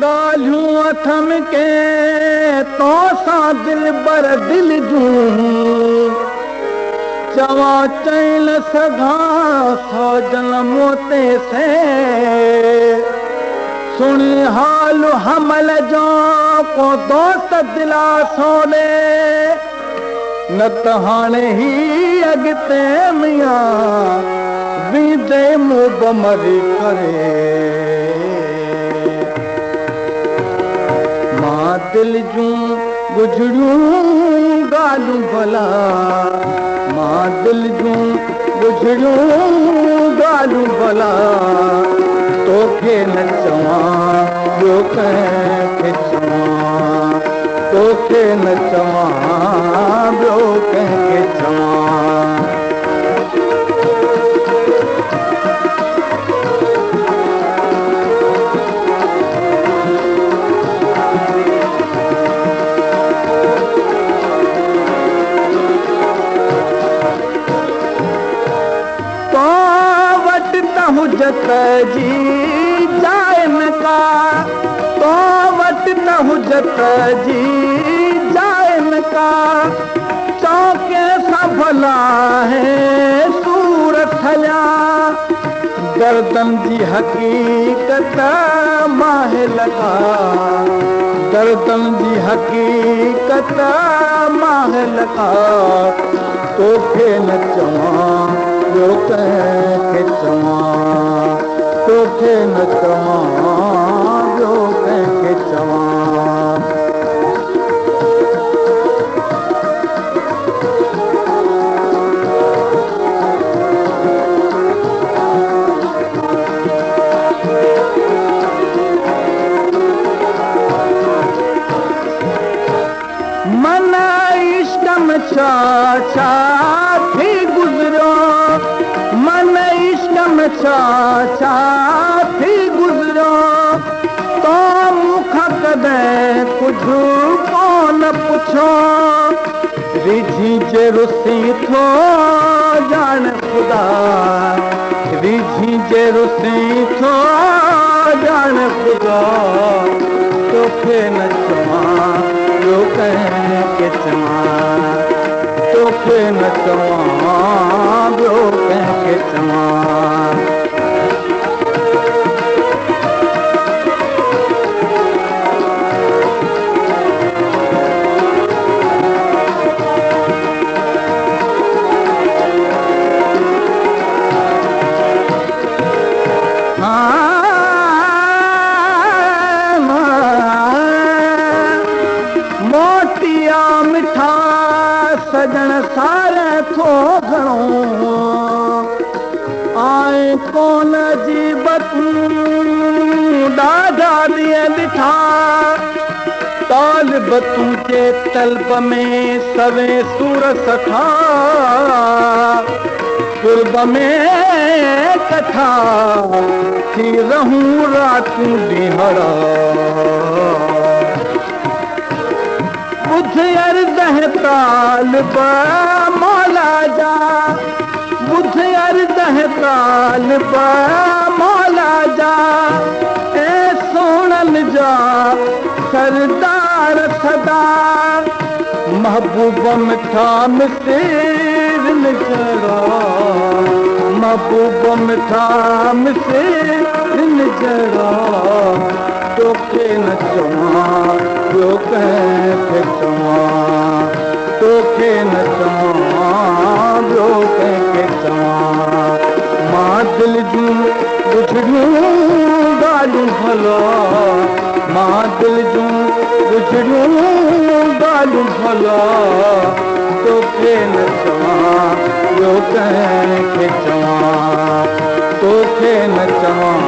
गालियूं अथम के तो सा दिल बर दिल जूं चवा चैन सघा सौ जनमों ते से सुनी हाल हमल जो को दोस्त दिला सोने न त हाणे ही अॻिते मियां वींदे मूं बमरी करे मां दिल जूं गुजरियूं ॻाल्हियूं भला मां दिल जूं गुजरियूं ॻाल्हियूं भला तोखे न चवां ॿियो कंहिंखे चवां तोखे न चवां ॿियो कंहिंखे चवां तो वटि त हुजत जी जाए न का तो वटि न हुजत जी जाए न का चौके सां भला है सूरत हलिया गर्दन जी हक़ीक़त माहे लगा गर्दन जी हक़ीक़त माहे लगा तोखे न चवां ॿियो कंहिंखे चवां तोखे न चवां ॿियो कंहिंखे चवां मन इश्क में छा छा थी गुज़रियो मन इश्क में छा छा थी गुज़रियो तो मूंखां कॾहिं कुझु कोन पुछो रिझी जे रुसी थो ॼाण ख़ुदा रिझी जे रुसी थो ॼाण ख़ुदा तोखे न चवां ॿियो कंहिंखे चवां तोखे न चवां ॿियो कंहिंखे चवां मोटिया मिठा सजण सारे थो घणो आए कोन जी बतूं ॾाढा ॾींहं ॾिठा तालिब तुंहिंजे तलब में सवे सूर सठा कुर्ब में कठा थी रहूं रातूं ॾींहड़ा बुध अर्ज़ है तालिब मौला जा बुध अर्ज़ है तालिब मौला जा ए सोनन जा सरदार सदा महबूब मिठा मिसिर जड़ा महबूब मिठा मिसिर जड़ा तोखे न चवां ॿियो कंहिंखे चवां तोखे न चवां ॿियो कंहिंखे चवां मां दिल जूं गुजरियूं ॻाल्हियूं भला मां दिल जूं गुजरियूं ॻाल्हियूं भला तोखे न चवां ॿियो कंहिंखे चवां तोखे न चवां